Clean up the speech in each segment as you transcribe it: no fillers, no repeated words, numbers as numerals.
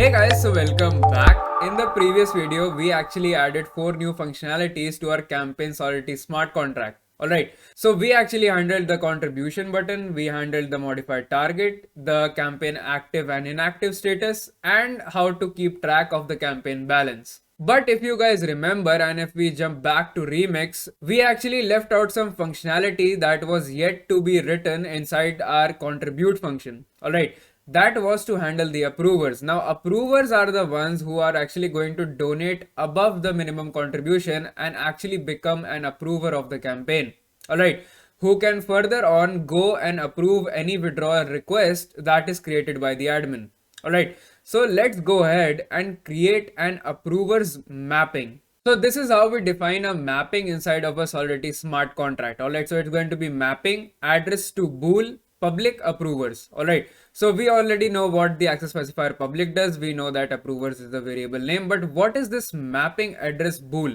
Hey guys, so welcome back. In the previous video, we actually added 4 new functionalities to our campaign Solidity smart contract. Alright, so we actually handled the contribution button, we handled the modified target, the campaign active and inactive status, and how to keep track of the campaign balance. But if you guys remember, and if we jump back to Remix, we actually left out some functionality that was yet to be written inside our contribute function. Alright, that was to handle the approvers. Now, approvers are the ones who are actually going to donate above the minimum contribution and actually become an approver of the campaign. Alright, who can further on go and approve any withdrawal request that is created by the admin. Alright, so let's go ahead and create an approvers mapping. So this is how we define a mapping inside of a Solidity smart contract. Alright, so it's going to be mapping address to bool public approvers. Alright, so we already know what the access specifier public does. We know that approvers is the variable name, but what is this mapping address bool?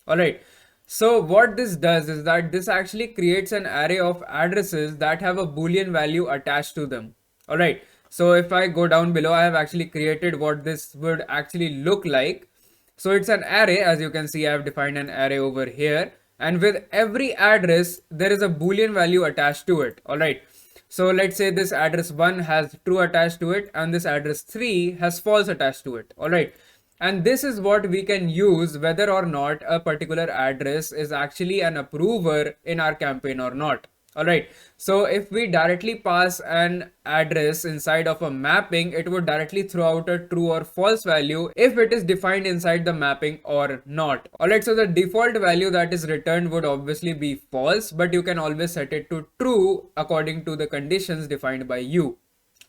Alright, so what this does is that this actually creates an array of addresses that have a boolean value attached to them. Alright, so if I go down below, I have actually created what this would actually look like. So it's an array. As you can see, I have defined an array over here, and with every address there is a boolean value attached to it. Alright, so let's say this address 1 has true attached to it and this address 3 has false attached to it. Alright, and this is what we can use whether or not a particular address is actually an approver in our campaign or not. Alright, so if we directly pass an address inside of a mapping, it would directly throw out a true or false value if it is defined inside the mapping or not. Alright, so the default value that is returned would obviously be false, but you can always set it to true according to the conditions defined by you.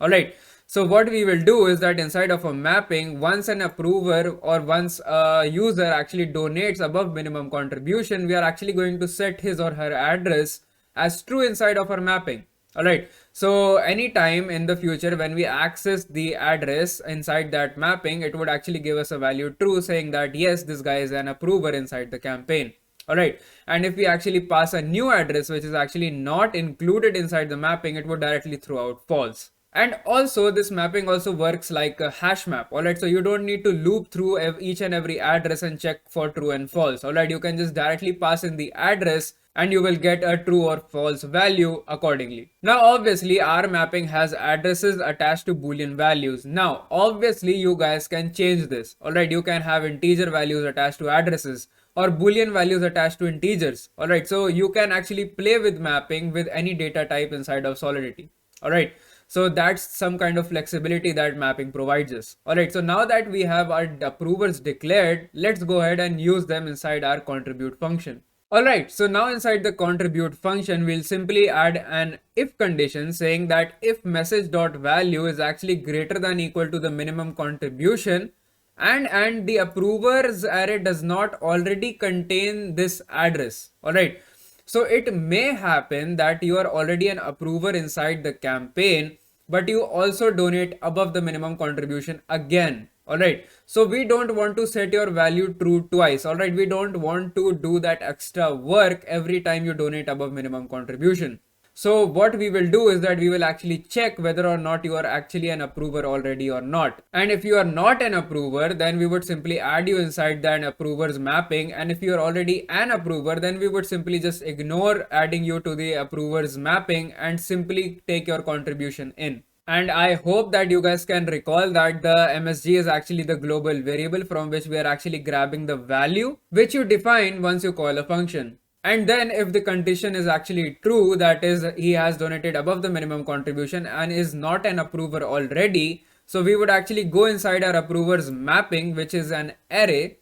Alright, so what we will do is that inside of a mapping, once an approver or once a user actually donates above minimum contribution, we are actually going to set his or her address as true inside of our mapping. Alright, so anytime in the future when we access the address inside that mapping, it would actually give us a value true, saying that yes, this guy is an approver inside the campaign. Alright, and if we actually pass a new address which is actually not included inside the mapping, it would directly throw out false. And also this mapping also works like a hash map. Alright, so you don't need to loop through each and every address and check for true and false. Alright, you can just directly pass in the address and you will get a true or false value accordingly. Now obviously our mapping has addresses attached to boolean values. Now obviously you guys can change this. Alright, you can have integer values attached to addresses or boolean values attached to integers. Alright, so you can actually play with mapping with any data type inside of Solidity. Alright, so that's some kind of flexibility that mapping provides us. Alright, so now that we have our approvers declared, let's go ahead and use them inside our contribute function. Alright, so now inside the contribute function, we'll simply add an if condition saying that if message.value is actually greater than equal to the minimum contribution and the approvers array does not already contain this address. Alright, so it may happen that you are already an approver inside the campaign, but you also donate above the minimum contribution again. Alright, so we don't want to set your value true twice. Alright, we don't want to do that extra work every time you donate above minimum contribution. So what we will do is that we will actually check whether or not you are actually an approver already or not. And if you are not an approver, then we would simply add you inside that approvers mapping. And if you are already an approver, then we would simply just ignore adding you to the approvers mapping and simply take your contribution in. And I hope that you guys can recall that the MSG is actually the global variable from which we are actually grabbing the value which you define once you call a function. And then if the condition is actually true, that is he has donated above the minimum contribution and is not an approver already, so we would actually go inside our approvers mapping, which is an array.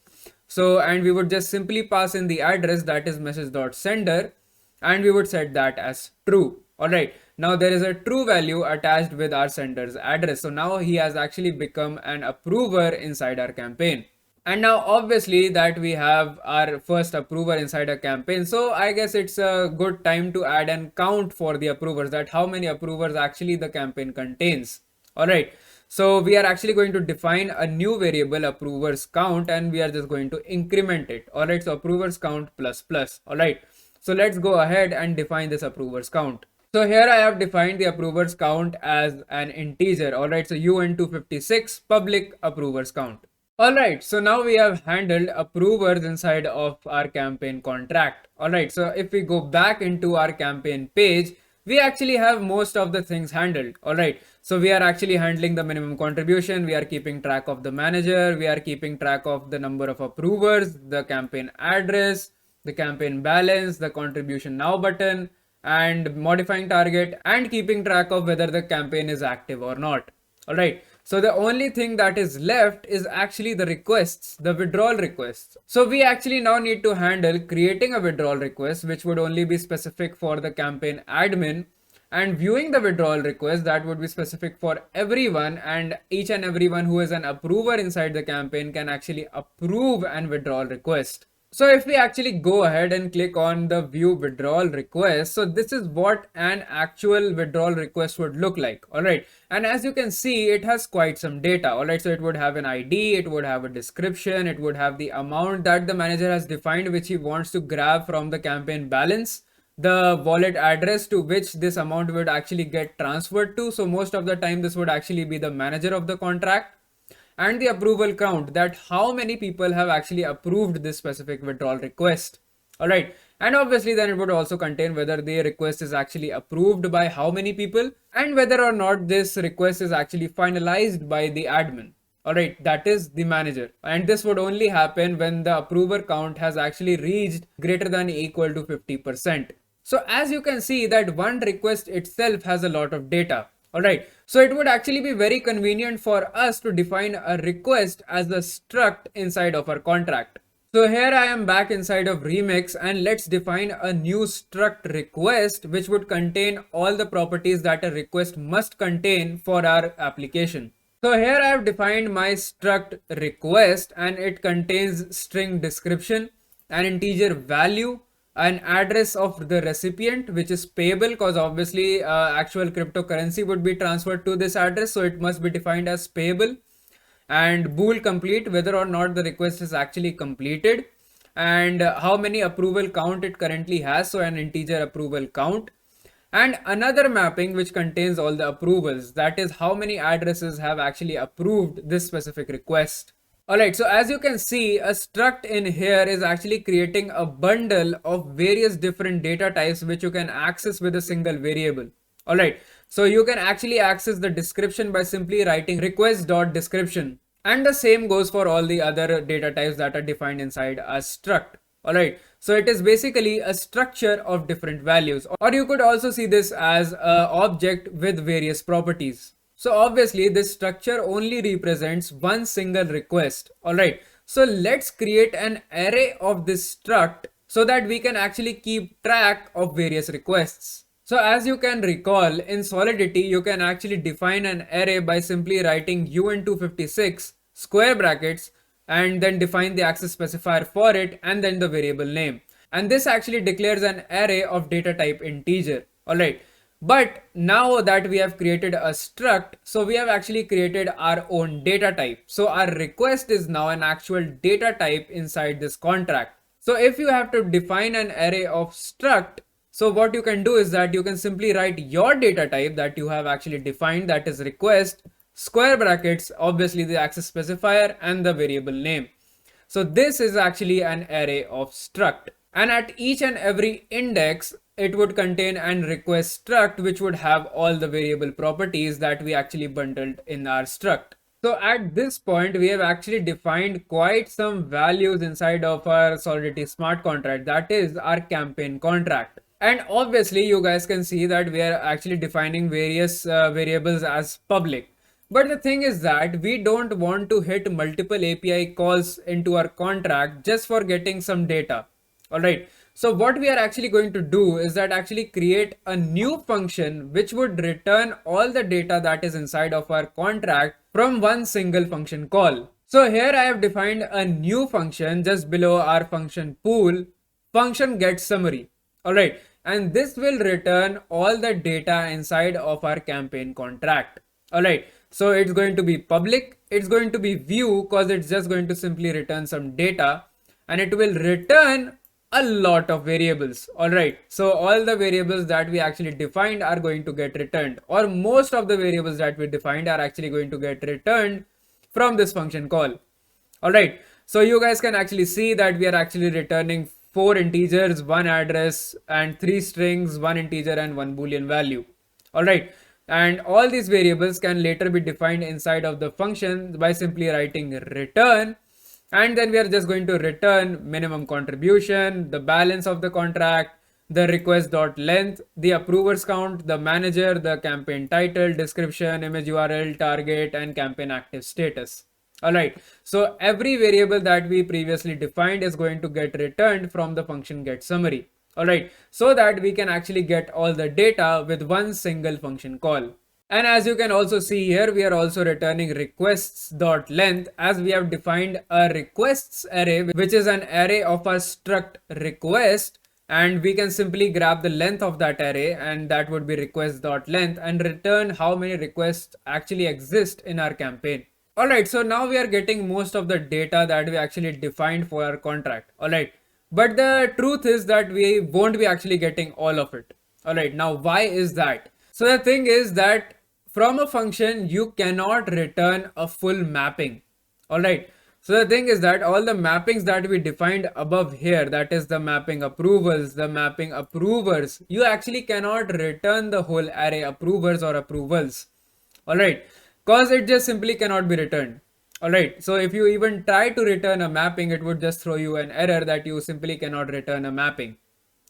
So, and we would just simply pass in the address, that is message.sender, and we would set that as true. Alright, now there is a true value attached with our sender's address. So now he has actually become an approver inside our campaign. And now obviously that we have our first approver inside a campaign, so I guess it's a good time to add and count for the approvers, that how many approvers actually the campaign contains. Alright, so we are actually going to define a new variable approvers count and we are just going to increment it. Alright, so approvers count plus plus. Alright, so let's go ahead and define this approvers count. So here I have defined the approvers count as an integer. Alright, so UN256 public approvers count. Alright, so now we have handled approvers inside of our campaign contract. Alright, so if we go back into our campaign page, we actually have most of the things handled. Alright, so we are actually handling the minimum contribution, we are keeping track of the manager, we are keeping track of the number of approvers, the campaign address, the campaign balance, the contribution now button, and modifying target, and keeping track of whether the campaign is active or not. Alright, so the only thing that is left is actually the requests, the withdrawal requests. So we actually now need to handle creating a withdrawal request, which would only be specific for the campaign admin, and viewing the withdrawal request that would be specific for everyone, and each and everyone who is an approver inside the campaign can actually approve an withdrawal request. So if we actually go ahead and click on the view withdrawal request, so this is what an actual withdrawal request would look like. Alright, and as you can see, it has quite some data. Alright, so it would have an ID, it would have a description, it would have the amount that the manager has defined which he wants to grab from the campaign balance, the wallet address to which this amount would actually get transferred to. So most of the time this would actually be the manager of the contract, and the approval count, that how many people have actually approved this specific withdrawal request. Alright, and obviously then it would also contain whether the request is actually approved by how many people, and whether or not this request is actually finalized by the admin. Alright, that is the manager, and this would only happen when the approver count has actually reached greater than or equal to 50%. So as you can see that one request itself has a lot of data. Alright, so it would actually be very convenient for us to define a request as a struct inside of our contract. So here I am back inside of Remix, and let's define a new struct request which would contain all the properties that a request must contain for our application. So here I have defined my struct request, and it contains string description, an integer value, an address of the recipient which is payable, because obviously actual cryptocurrency would be transferred to this address, so it must be defined as payable, and bool complete, whether or not the request is actually completed, and how many approval count it currently has, so an integer approval count, and another mapping which contains all the approvals, that is how many addresses have actually approved this specific request. Alright, so as you can see, a struct in here is actually creating a bundle of various different data types which you can access with a single variable. Alright, so you can actually access the description by simply writing request.description, and the same goes for all the other data types that are defined inside a struct. Alright, so it is basically a structure of different values, or you could also see this as an object with various properties. So obviously this structure only represents one single request. Alright, so let's create an array of this struct so that we can actually keep track of various requests. So as you can recall, in Solidity you can actually define an array by simply writing UN256 square brackets and then define the access specifier for it and then the variable name. And this actually declares an array of data type integer. Alright. But now that we have created a struct, so we have actually created our own data type. So our request is now an actual data type inside this contract. So if you have to define an array of struct, so what you can do is that you can simply write your data type that you have actually defined, that is request, square brackets, obviously the access specifier and the variable name. So this is actually an array of struct. And at each and every index, it would contain an request struct which would have all the variable properties that we actually bundled in our struct. So at this point, we have actually defined quite some values inside of our Solidity smart contract, that is our campaign contract. And obviously you guys can see that we are actually defining various variables as public. But the thing is that we don't want to hit multiple API calls into our contract just for getting some data. Alright, so what we are actually going to do is that actually create a new function which would return all the data that is inside of our contract from one single function call. So here I have defined a new function just below our function pool, function get summary. Alright, and this will return all the data inside of our campaign contract. Alright, so it's going to be public, it's going to be view because it's just going to simply return some data, and it will return a lot of variables. Alright, so all the variables that we actually defined are going to get returned, or most of the variables that we defined are actually going to get returned from this function call. Alright, so you guys can actually see that we are actually returning 4 integers, 1 address, and 3 strings, 1 integer, and 1 boolean value. Alright, and all these variables can later be defined inside of the function by simply writing return, and then we are just going to return minimum contribution, the balance of the contract, the request.length, the approvers count, the manager, the campaign title, description, image URL, target, and campaign active status. Alright, so every variable that we previously defined is going to get returned from the function getSummary. Alright, so that we can actually get all the data with one single function call. And as you can also see here, we are also returning requests.length, as we have defined a requests array, which is an array of a struct request, and we can simply grab the length of that array, and that would be request.length, and return how many requests actually exist in our campaign. Alright, so now we are getting most of the data that we actually defined for our contract. Alright, but the truth is that we won't be actually getting all of it. Alright, now why is that? So the thing is that from a function, you cannot return a full mapping. Alright, so the thing is that all the mappings that we defined above here, that is the mapping approvals, the mapping approvers, you actually cannot return the whole array approvers or approvals. Alright, because it just simply cannot be returned. Alright, so if you even try to return a mapping, it would just throw you an error that you simply cannot return a mapping.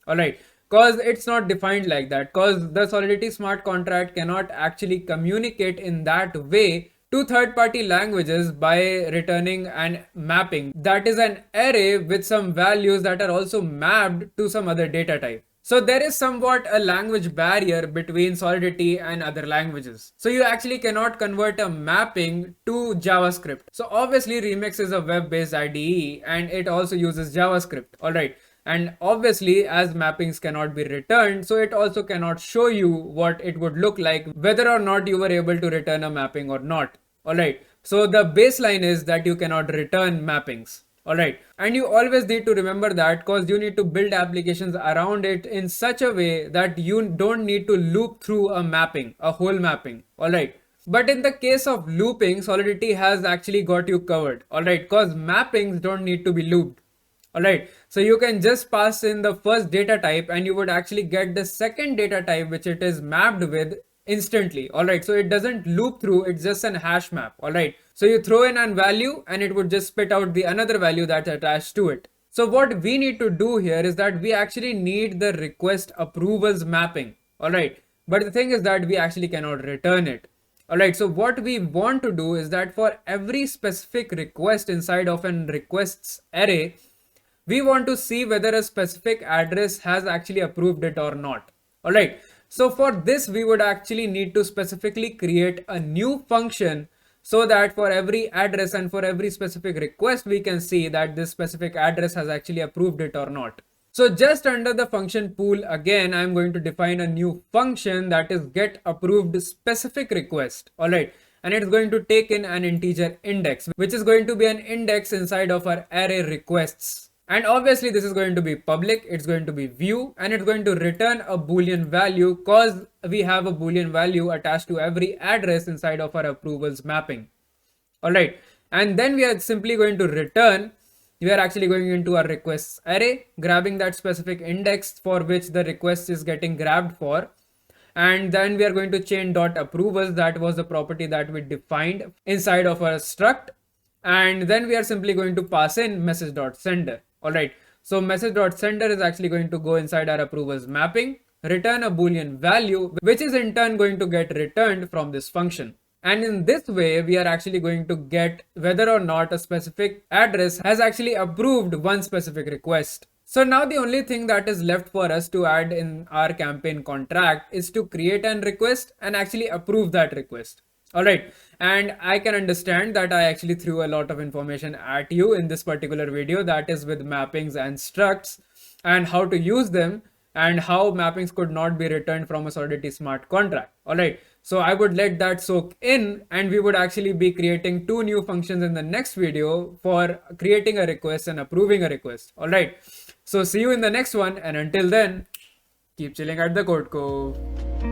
Alright, because it's not defined like that, because the Solidity smart contract cannot actually communicate in that way to third-party languages by returning an mapping that is an array with some values that are also mapped to some other data type. So there is somewhat a language barrier between Solidity and other languages. So you actually cannot convert a mapping to JavaScript. So obviously Remix is a web-based IDE and it also uses JavaScript. Alright. And obviously as mappings cannot be returned, so it also cannot show you what it would look like whether or not you were able to return a mapping or not. Alright. So the baseline is that you cannot return mappings. Alright, and you always need to remember that because you need to build applications around it in such a way that you don't need to loop through a mapping, a whole mapping. Alright, but in the case of looping, Solidity has actually got you covered. Alright, because mappings don't need to be looped. Alright, so you can just pass in the first data type and you would actually get the second data type which it is mapped with instantly. Alright, so it doesn't loop through, it's just an hash map. Alright, so you throw in an value and it would just spit out the another value that's attached to it. So what we need to do here is that we actually need the request approvals mapping. Alright, but the thing is that we actually cannot return it. Alright, so what we want to do is that for every specific request inside of an requests array, we want to see whether a specific address has actually approved it or not. Alright, so for this we would actually need to specifically create a new function so that for every address and for every specific request we can see that this specific address has actually approved it or not. So just under the function pool again, I'm going to define a new function that is get approved specific request. Alright, and it's going to take in an integer index, which is going to be an index inside of our array requests. And obviously this is going to be public, it's going to be view, and it's going to return a boolean value because we have a boolean value attached to every address inside of our approvals mapping. Alright, and then we are simply going to return, we are actually going into our requests array, grabbing that specific index for which the request is getting grabbed for. And then we are going to chain dot approvals, that was the property that we defined inside of our struct. And then we are simply going to pass in message.sender. Alright, so message.sender is actually going to go inside our approvals mapping, return a boolean value, which is in turn going to get returned from this function. And in this way, we are actually going to get whether or not a specific address has actually approved one specific request. So now the only thing that is left for us to add in our campaign contract is to create an request and actually approve that request. Alright, and I can understand that I actually threw a lot of information at you in this particular video, that is with mappings and structs and how to use them and how mappings could not be returned from a Solidity smart contract. Alright, so I would let that soak in and we would actually be creating two new functions in the next video for creating a request and approving a request. Alright, So see you in the next one, and until then, keep chilling at the CodeCove.